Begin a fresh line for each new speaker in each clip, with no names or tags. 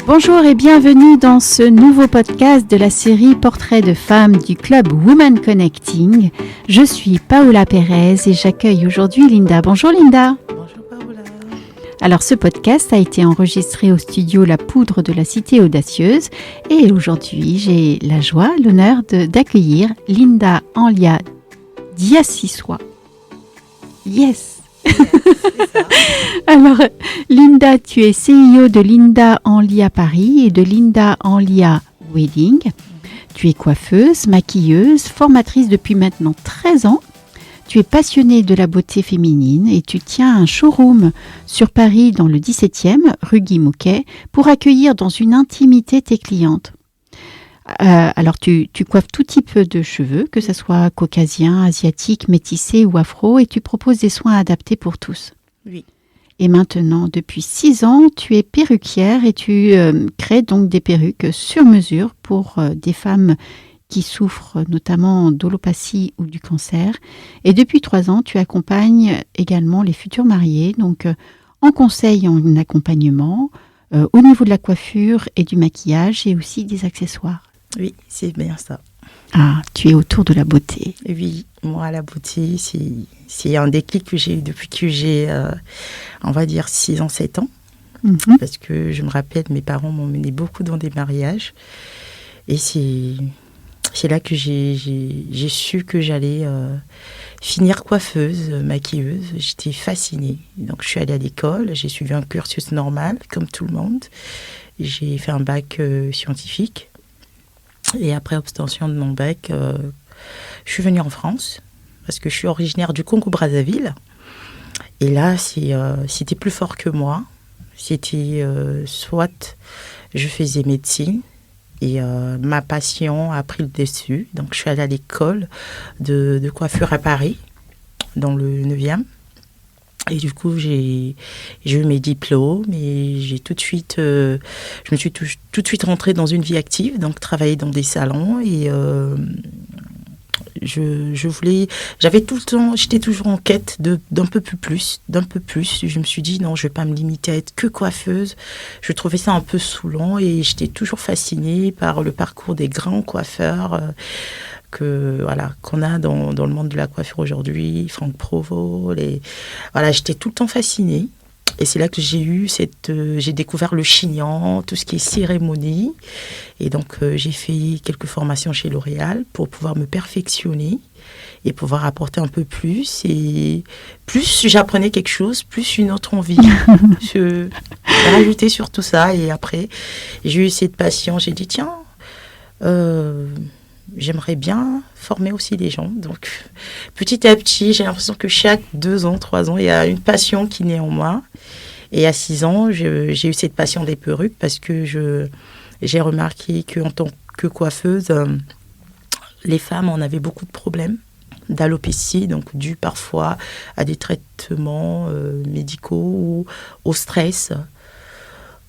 Bonjour et bienvenue dans ce nouveau podcast de la série Portraits de femmes du club Women Connecting. Je suis Paola Pérez et j'accueille aujourd'hui Linda. Bonjour Linda.
Bonjour Paola.
Alors ce podcast a été enregistré au studio La Poudre de la Cité Audacieuse et aujourd'hui j'ai la joie, l'honneur d'accueillir Linda Enlia Diassissois. Yes. Alors, Linda, tu es CEO de Linda Enlia Paris et de Linda Enlia Wedding. Tu es coiffeuse, maquilleuse, formatrice depuis maintenant 13 ans. Tu es passionnée de la beauté féminine et tu tiens un showroom sur Paris dans le 17e, rue Guy Mouquet, pour accueillir dans une intimité tes clientes. Alors, tu coiffes tout type de cheveux, que ce soit caucasien, asiatique, métissé ou afro, et tu proposes des soins adaptés pour tous.
Oui.
Et maintenant, depuis 6 ans, tu es perruquière et tu crées donc des perruques sur mesure pour des femmes qui souffrent notamment d'allopathie ou du cancer. Et depuis 3 ans, tu accompagnes également les futurs mariés, donc en conseil, en accompagnement, au niveau de la coiffure et du maquillage et aussi des accessoires.
Oui, c'est bien ça.
Ah, tu es autour de la beauté.
Oui, moi, la beauté, c'est un déclic que j'ai eu depuis que j'ai, on va dire, 6 ans, 7 ans.
Mm-hmm.
Parce que je me rappelle, mes parents m'ont mené beaucoup dans des mariages. Et c'est là que j'ai su que j'allais finir coiffeuse, maquilleuse. J'étais fascinée. Donc, je suis allée à l'école. J'ai suivi un cursus normal, comme tout le monde. J'ai fait un bac scientifique. Et après obtention de mon bac, je suis venue en France parce que je suis originaire du Congo-Brazzaville. Et là, c'était plus fort que moi. C'était soit je faisais médecine et ma passion a pris le dessus. Donc, je suis allée à l'école de coiffure à Paris, dans le 9e. Et du coup, j'ai eu mes diplômes et j'ai tout de suite, je me suis tout de suite rentrée dans une vie active, donc travailler dans des salons et j'avais tout le temps, j'étais toujours en quête d'un peu plus. Je me suis dit non, je vais pas me limiter à être que coiffeuse. Je trouvais ça un peu saoulant et j'étais toujours fascinée par le parcours des grands coiffeurs. Qu'on a dans le monde de la coiffure aujourd'hui, Franck Provost, j'étais tout le temps fascinée. Et c'est là que j'ai découvert le chignon, tout ce qui est cérémonie. Et donc, j'ai fait quelques formations chez L'Oréal pour pouvoir me perfectionner et pouvoir apporter un peu plus. Et plus j'apprenais quelque chose, plus une autre envie. Je rajoutais sur tout ça. Et après, j'ai eu cette passion. J'ai dit, tiens, j'aimerais bien former aussi les gens. Donc, petit à petit, j'ai l'impression que chaque 2 ans, 3 ans, il y a une passion qui naît en moi. Et à 6 ans, j'ai eu cette passion des perruques parce que j'ai remarqué qu'en tant que coiffeuse, les femmes en avaient beaucoup de problèmes d'alopécie, donc dû parfois à des traitements médicaux ou au stress.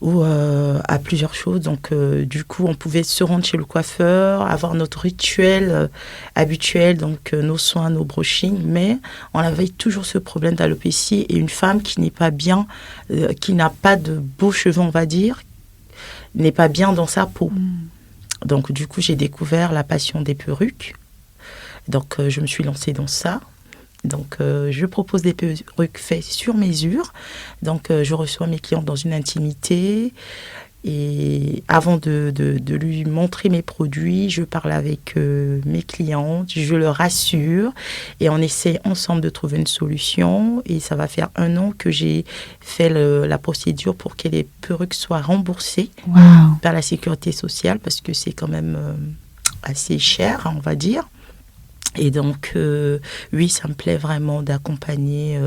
Ou à plusieurs choses. Donc, du coup, on pouvait se rendre chez le coiffeur, avoir notre rituel habituel, donc nos soins, nos brushings, mais on avait toujours ce problème d'alopécie. Et une femme qui n'est pas bien, qui n'a pas de beaux cheveux, on va dire, n'est pas bien dans sa peau. Donc, du coup, j'ai découvert la passion des perruques. Donc, je me suis lancée dans ça. Donc, je propose des perruques faites sur mesure. Donc, je reçois mes clients dans une intimité. Et avant de lui montrer mes produits, je parle avec mes clientes, je leur rassure. Et on essaie ensemble de trouver une solution. Et ça va faire 1 an que j'ai fait la procédure pour que les perruques soient remboursées par la sécurité sociale. Parce que c'est quand même assez cher, on va dire. Et donc, oui, ça me plaît vraiment d'accompagner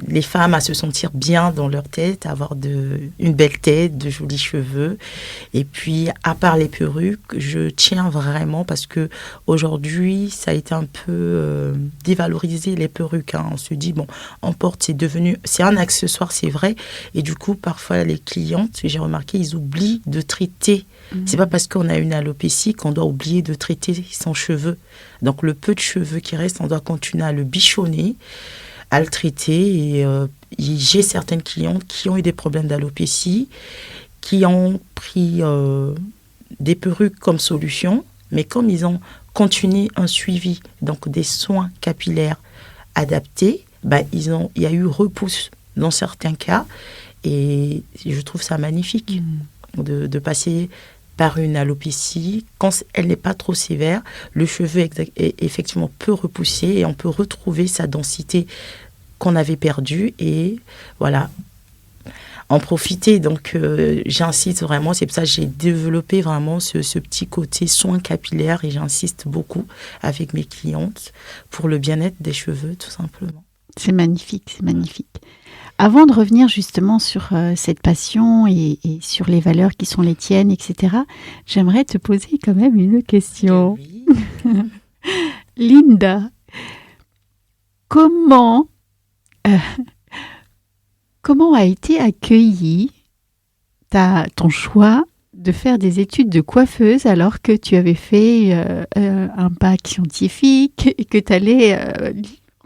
les femmes à se sentir bien dans leur tête, à avoir une belle tête, de jolis cheveux. Et puis, à part les perruques, je tiens vraiment parce que aujourd'hui, ça a été un peu dévalorisé les perruques. On se dit, bon, on porte, c'est un accessoire, c'est vrai. Et du coup, parfois, les clientes, j'ai remarqué, ils oublient de traiter. C'est pas parce qu'on a une alopécie qu'on doit oublier de traiter son cheveu. Donc, le peu de cheveux qui reste, on doit continuer à le bichonner, à le traiter. Et j'ai certaines clientes qui ont eu des problèmes d'alopécie, qui ont pris des perruques comme solution, mais comme ils ont continué un suivi, donc des soins capillaires adaptés, il y a eu repousse dans certains cas. Et je trouve ça magnifique de passer par une alopécie. Quand elle n'est pas trop sévère, le cheveu effectivement peut repousser et on peut retrouver sa densité qu'on avait perdue et voilà, en profiter. Donc, j'insiste vraiment, c'est pour ça que j'ai développé vraiment ce petit côté soin capillaire et j'insiste beaucoup avec mes clientes pour le bien-être des cheveux, tout simplement.
C'est magnifique, c'est magnifique. Avant de revenir justement sur cette passion et sur les valeurs qui sont les tiennes, etc., j'aimerais te poser quand même une question.
Oui.
Linda, comment a été accueilli ton choix de faire des études de coiffeuse alors que tu avais fait un bac scientifique et que tu allais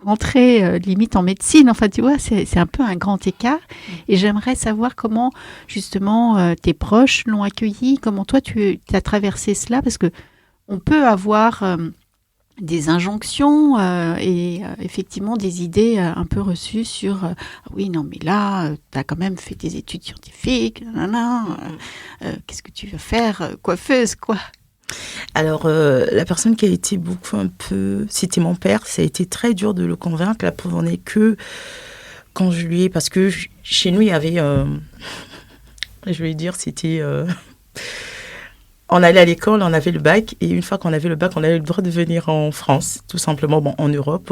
rentrer limite en médecine? Enfin, tu vois, c'est un peu un grand écart. Et j'aimerais savoir comment, justement, tes proches l'ont accueilli, comment toi, tu as traversé cela, parce que on peut avoir des injonctions et effectivement des idées un peu reçues sur oui, non, mais là, tu as quand même fait des études scientifiques, qu'est-ce que tu veux faire, coiffeuse, quoi.
Alors, la personne qui a été beaucoup un peu... C'était mon père, ça a été très dur de le convaincre. La preuve en est que quand je lui ai... Parce que chez nous, il y avait... je vais dire, c'était... on allait à l'école, on avait le bac, et une fois qu'on avait le bac, on avait le droit de venir en France, tout simplement, en Europe,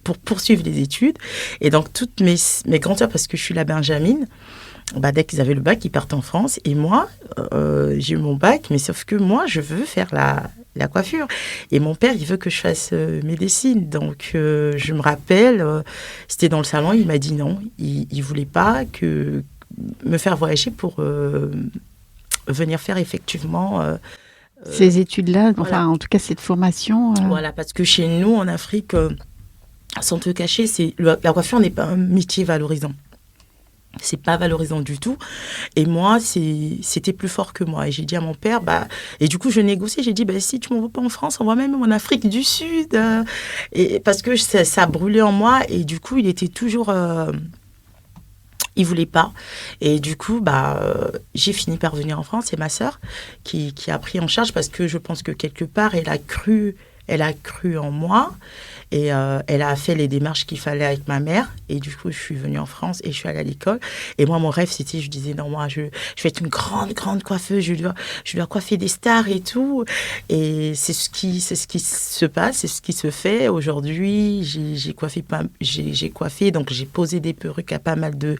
pour poursuivre les études. Et donc, toutes mes grandes sœurs, parce que je suis la benjamine, dès qu'ils avaient le bac, ils partent en France. Et moi, j'ai eu mon bac, mais sauf que moi, je veux faire la coiffure. Et mon père, il veut que je fasse médecine. Donc, je me rappelle, c'était dans le salon, il m'a dit non. Il ne voulait pas me faire voyager pour venir faire effectivement...
ces études-là,
voilà.
Enfin, en tout cas, cette formation...
Voilà, parce que chez nous, en Afrique, sans te cacher, la coiffure n'est pas un métier valorisant. C'est pas valorisant du tout. Et moi, c'était plus fort que moi. Et j'ai dit à mon père, et du coup, je négocie. J'ai dit, si tu m'envoies pas en France, envoie même en Afrique du Sud. Et parce que ça brûlait en moi. Et du coup, il était toujours... il voulait pas. Et du coup, j'ai fini par venir en France. C'est ma sœur qui a pris en charge parce que je pense que quelque part, elle a cru en moi. Et elle a fait les démarches qu'il fallait avec ma mère. Et du coup, je suis venue en France et je suis allée à l'école. Et moi, mon rêve, c'était, je disais, non, moi, je vais être une grande, grande coiffeuse. Je dois coiffer des stars et tout. Et c'est ce qui se passe, c'est ce qui se fait. Aujourd'hui, j'ai coiffé, donc j'ai posé des perruques à pas mal de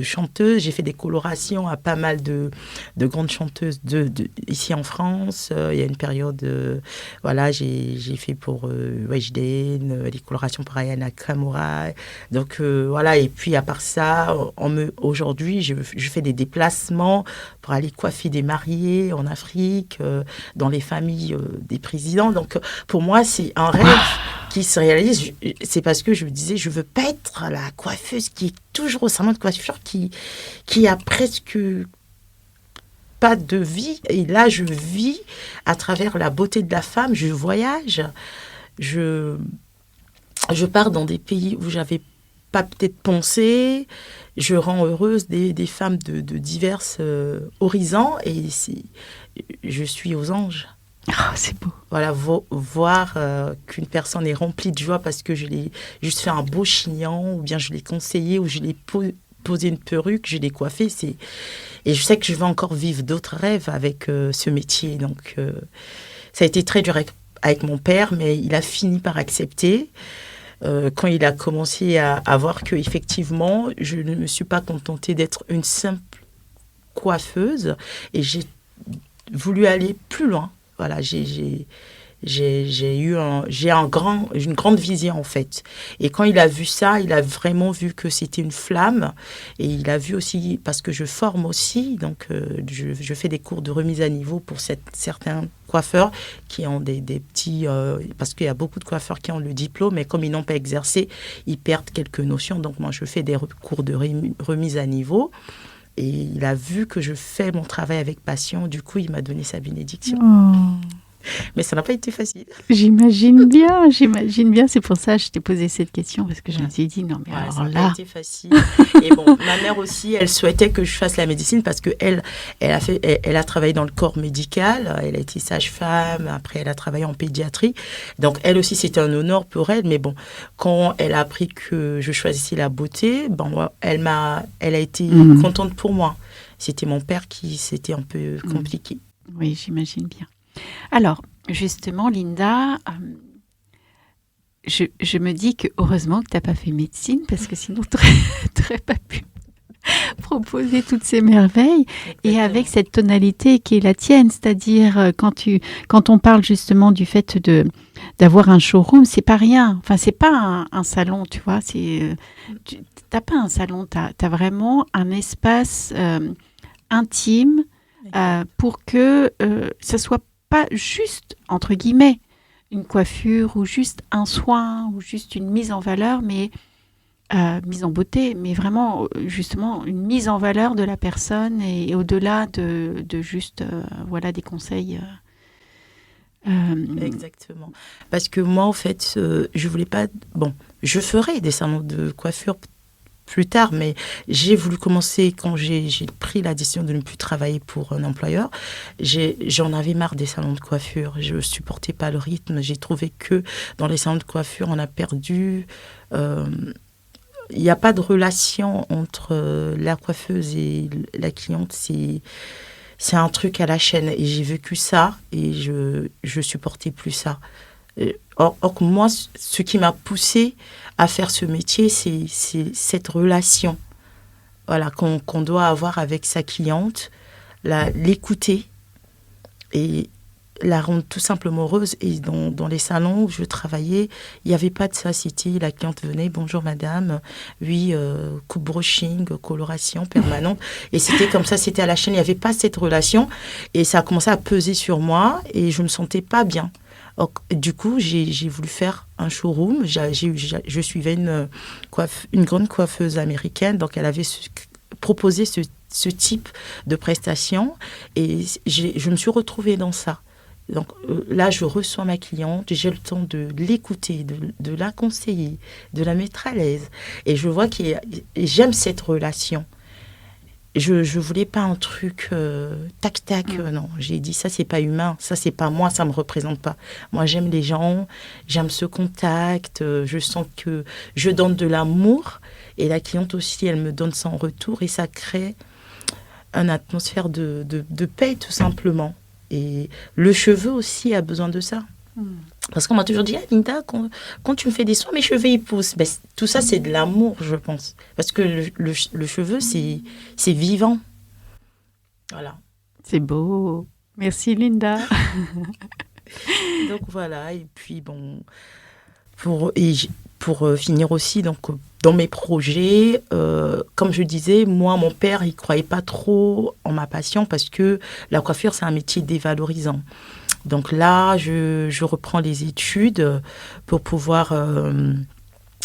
chanteuses. J'ai fait des colorations à pas mal de grandes chanteuses ici en France. Il y a une période, voilà, j'ai fait pour... les colorations pour Aya Nakamura. Donc, voilà. Et puis, à part ça, aujourd'hui, je fais des déplacements pour aller coiffer des mariés en Afrique, dans les familles des présidents. Donc, pour moi, c'est un rêve qui se réalise. C'est parce que je me disais, je veux pas être la coiffeuse qui est toujours au salon de coiffure, qui a presque... pas de vie. Et là, je vis à travers la beauté de la femme. Je voyage. Je pars dans des pays où j'avais pas peut-être pensé. Je rends heureuse des femmes de divers horizons et je suis aux anges.
Oh, c'est beau.
Voilà, voir qu'une personne est remplie de joie parce que je l'ai juste fait un beau chignon ou bien je l'ai conseillé ou je l'ai posé une perruque, je l'ai coiffée. Et je sais que je vais encore vivre d'autres rêves avec ce métier. Donc, ça a été très dur avec mon père, mais il a fini par accepter. quand il a commencé à voir que effectivement, je ne me suis pas contentée d'être une simple coiffeuse et j'ai voulu aller plus loin. Voilà, j'ai une grande vision en fait. Et quand il a vu ça, il a vraiment vu que c'était une flamme. Et il a vu aussi, parce que je forme aussi, donc je fais des cours de remise à niveau pour certains coiffeurs qui ont des petits... parce qu'il y a beaucoup de coiffeurs qui ont le diplôme, mais comme ils n'ont pas exercé, ils perdent quelques notions. Donc moi, je fais des cours de remise à niveau. Et il a vu que je fais mon travail avec passion. Du coup, il m'a donné sa bénédiction.
Oh.
Mais ça n'a pas été facile.
J'imagine bien. C'est pour ça que je t'ai posé cette question, parce que je me suis dit, non, mais
Ouais,
alors
ça n'a
là...
pas été facile. Et bon, ma mère aussi, elle souhaitait que je fasse la médecine parce qu'elle elle a travaillé dans le corps médical. Elle a été sage-femme. Après, elle a travaillé en pédiatrie. Donc, elle aussi, c'était un honneur pour elle. Mais bon, quand elle a appris que je choisissais la beauté, bon, elle a été contente pour moi. C'était mon père qui, c'était un peu compliqué.
Oui, j'imagine bien. Alors, justement, Linda, je me dis que heureusement que tu n'as pas fait médecine, parce que sinon, tu n'aurais pas pu proposer toutes ces merveilles. Exactement. Et avec cette tonalité qui est la tienne, c'est-à-dire quand on parle justement du fait d'avoir un showroom, c'est pas rien. Enfin, c'est pas un salon, tu vois. Tu n'as pas un salon, tu as vraiment un espace intime pour que ça soit pas juste, entre guillemets, une coiffure ou juste un soin ou juste une mise en valeur, mais mise en beauté, mais vraiment, justement, une mise en valeur de la personne et au-delà de juste, voilà, des conseils.
Exactement. Parce que moi, en fait, je voulais pas... Bon, je ferai des salons de coiffure plus tard, mais j'ai voulu commencer quand j'ai pris la décision de ne plus travailler pour un employeur. J'en avais marre des salons de coiffure. Je ne supportais pas le rythme. J'ai trouvé que dans les salons de coiffure, on a perdu... Il n'y a pas de relation entre la coiffeuse et la cliente. C'est un truc à la chaîne. Et j'ai vécu ça et je ne supportais plus ça. Or, moi, ce qui m'a poussée à faire ce métier, c'est cette relation, voilà, qu'on doit avoir avec sa cliente, l'écouter et la rendre tout simplement heureuse. Et dans les salons où je travaillais, il n'y avait pas de ça. C'était la cliente venait, bonjour madame, oui, coupe brushing, coloration permanente. Et c'était comme ça, c'était à la chaîne, il n'y avait pas cette relation. Et ça a commencé à peser sur moi et je ne me sentais pas bien. Donc, du coup, j'ai voulu faire un showroom. Je suivais une grande coiffeuse américaine, donc elle avait proposé ce type de prestation et je me suis retrouvée dans ça. Donc là, je reçois ma cliente, j'ai le temps de l'écouter, de la conseiller, de la mettre à l'aise. Et je vois que j'aime cette relation. Je voulais pas un truc tac-tac, non. J'ai dit, ça, c'est pas humain, ça, c'est pas moi, ça me représente pas. Moi, j'aime les gens, j'aime ce contact, je sens que je donne de l'amour et la cliente aussi, elle me donne ça en retour et ça crée une atmosphère de paix, tout simplement. Et le cheveu aussi a besoin de ça. Parce qu'on m'a toujours dit, Linda, quand tu me fais des soins, mes cheveux, ils poussent. Ben, tout ça, c'est de l'amour, je pense. Parce que le cheveu, c'est vivant. Voilà.
C'est beau. Merci, Linda.
Donc, voilà. Et puis, bon, pour finir aussi, donc, dans mes projets, comme je disais, moi, mon père, il ne croyait pas trop en ma passion parce que la coiffure, c'est un métier dévalorisant. Donc là, je reprends les études pour pouvoir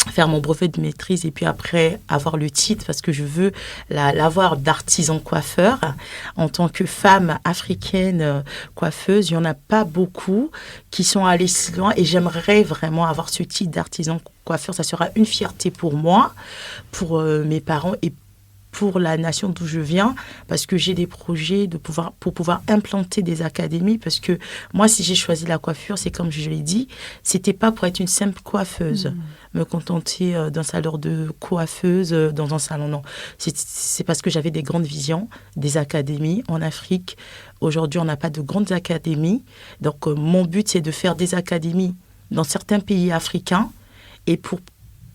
faire mon brevet de maîtrise et puis après avoir le titre parce que je veux l'avoir d'artisan coiffeur. En tant que femme africaine coiffeuse, il n'y en a pas beaucoup qui sont allées si loin et j'aimerais vraiment avoir ce titre d'artisan coiffeur. Ça sera une fierté pour moi, pour mes parents et pour la nation d'où je viens, parce que j'ai des projets pour pouvoir implanter des académies, parce que moi, si j'ai choisi la coiffure, c'est comme je l'ai dit, c'était pas pour être une simple coiffeuse, me contenter d'un salaire de coiffeuse dans un salon, non. C'est parce que j'avais des grandes visions, des académies en Afrique. Aujourd'hui, on n'a pas de grandes académies, donc mon but, c'est de faire des académies dans certains pays africains, et pour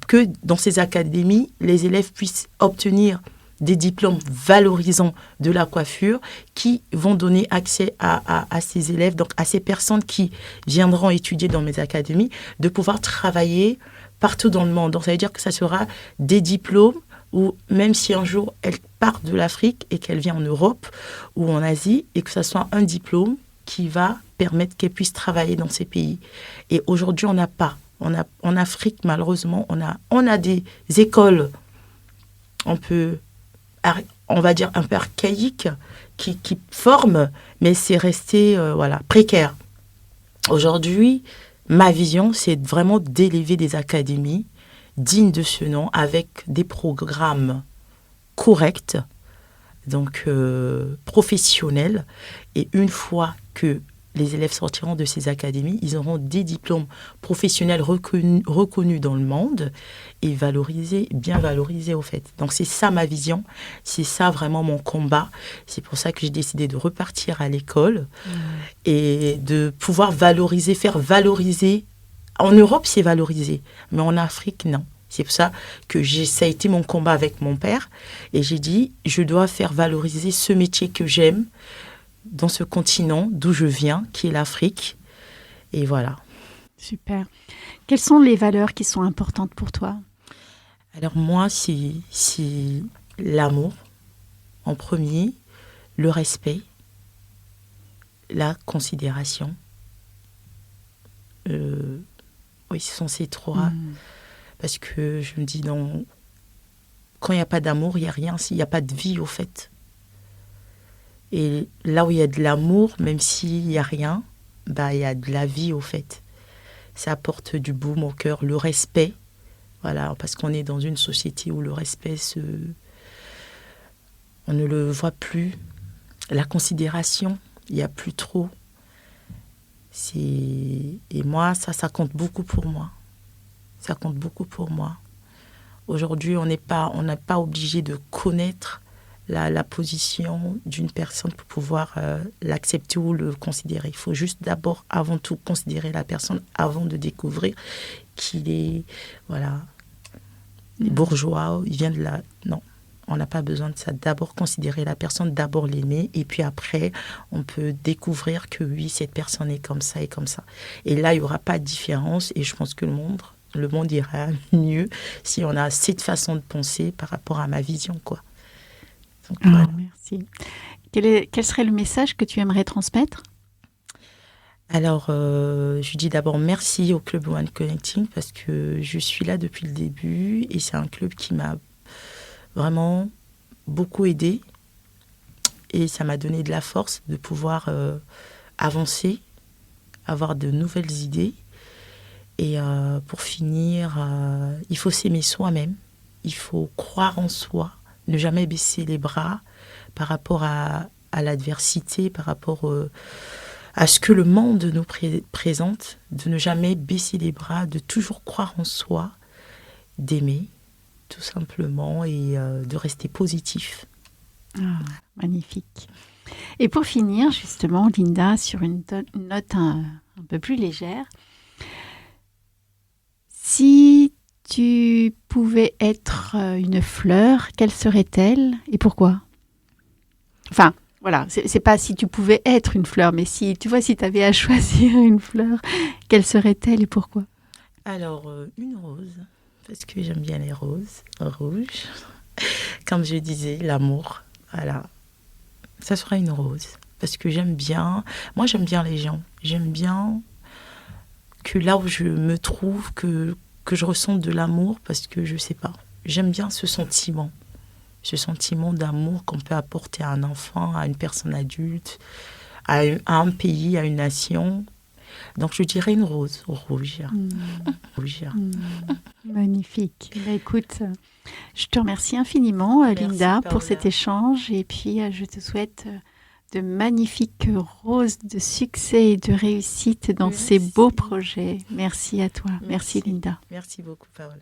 que dans ces académies, les élèves puissent obtenir des diplômes valorisants de la coiffure qui vont donner accès à ces élèves, donc à ces personnes qui viendront étudier dans mes académies, de pouvoir travailler partout dans le monde. Donc ça veut dire que ça sera des diplômes où même si un jour elle part de l'Afrique et qu'elle vient en Europe ou en Asie, et que ça soit un diplôme qui va permettre qu'elle puisse travailler dans ces pays. Et aujourd'hui, on n'a pas. En Afrique, malheureusement, on a des écoles on va dire un peu archaïques qui forment, mais c'est resté précaire. Aujourd'hui, ma vision, c'est vraiment d'élever des académies dignes de ce nom, avec des programmes corrects, donc professionnels. Et une fois que les élèves sortiront de ces académies, ils auront des diplômes professionnels reconnus dans le monde et bien valorisés au fait. Donc c'est ça ma vision, c'est ça vraiment mon combat. C'est pour ça que j'ai décidé de repartir à l'école et de pouvoir faire valoriser. En Europe, c'est valorisé, mais en Afrique, non. C'est pour ça que ça a été mon combat avec mon père. Et j'ai dit, je dois faire valoriser ce métier que j'aime dans ce continent d'où je viens, qui est l'Afrique. Et voilà.
Super. Quelles sont les valeurs qui sont importantes pour toi ?
Alors moi, c'est l'amour en premier, le respect, la considération. Oui, ce sont ces trois. Parce que je me dis, non, quand il n'y a pas d'amour, il n'y a rien. S'il n'y a pas de vie, au fait. Et là où il y a de l'amour, même s'il n'y a rien, il y a de la vie, au fait. Ça apporte du baume au cœur. Le respect, voilà, parce qu'on est dans une société où le respect, on ne le voit plus. La considération, il n'y a plus trop. Et moi, ça compte beaucoup pour moi. Ça compte beaucoup pour moi. Aujourd'hui, on n'est pas obligé de connaître la position d'une personne pour pouvoir l'accepter ou le considérer. Il faut juste d'abord, avant tout, considérer la personne avant de découvrir qu'il est, bourgeois, il vient de là. Non, on n'a pas besoin de ça. D'abord considérer la personne, d'abord l'aimer, et puis après, on peut découvrir que oui, cette personne est comme ça et comme ça. Et là, il n'y aura pas de différence, et je pense que le monde ira mieux si on a cette façon de penser par rapport à ma vision, quoi. Donc, voilà.
Merci. Quel serait le message que tu aimerais transmettre ?
Alors, je dis d'abord merci au Club One Connecting parce que je suis là depuis le début et c'est un club qui m'a vraiment beaucoup aidée et ça m'a donné de la force de pouvoir avancer, avoir de nouvelles idées. Et pour finir, il faut s'aimer soi-même, il faut croire en soi, ne jamais baisser les bras par rapport à l'adversité, par rapport à ce que le monde nous présente, de ne jamais baisser les bras, de toujours croire en soi, d'aimer tout simplement et de rester positif.
Magnifique. Et pour finir, justement, Linda, sur une note un peu plus légère, si tu pouvais être une fleur, quelle serait-elle et pourquoi ? Enfin, voilà, c'est pas si tu pouvais être une fleur, mais si tu avais à choisir une fleur, quelle serait-elle et pourquoi ?
Alors, une rose, parce que j'aime bien les roses rouges. Comme je disais, l'amour, voilà. Ça sera une rose, parce que j'aime bien les gens. J'aime bien que là où je me trouve, que je ressente de l'amour, parce que je sais pas, j'aime bien ce sentiment d'amour qu'on peut apporter à un enfant, à une personne adulte, à un pays, à une nation. Donc je dirais une rose rouge.
Magnifique. Écoute, je te remercie infiniment, Linda, pour cet échange et puis je te souhaite de magnifiques roses de succès et de réussite dans ces beaux projets. Merci à toi. Merci Linda.
Merci beaucoup, Paola.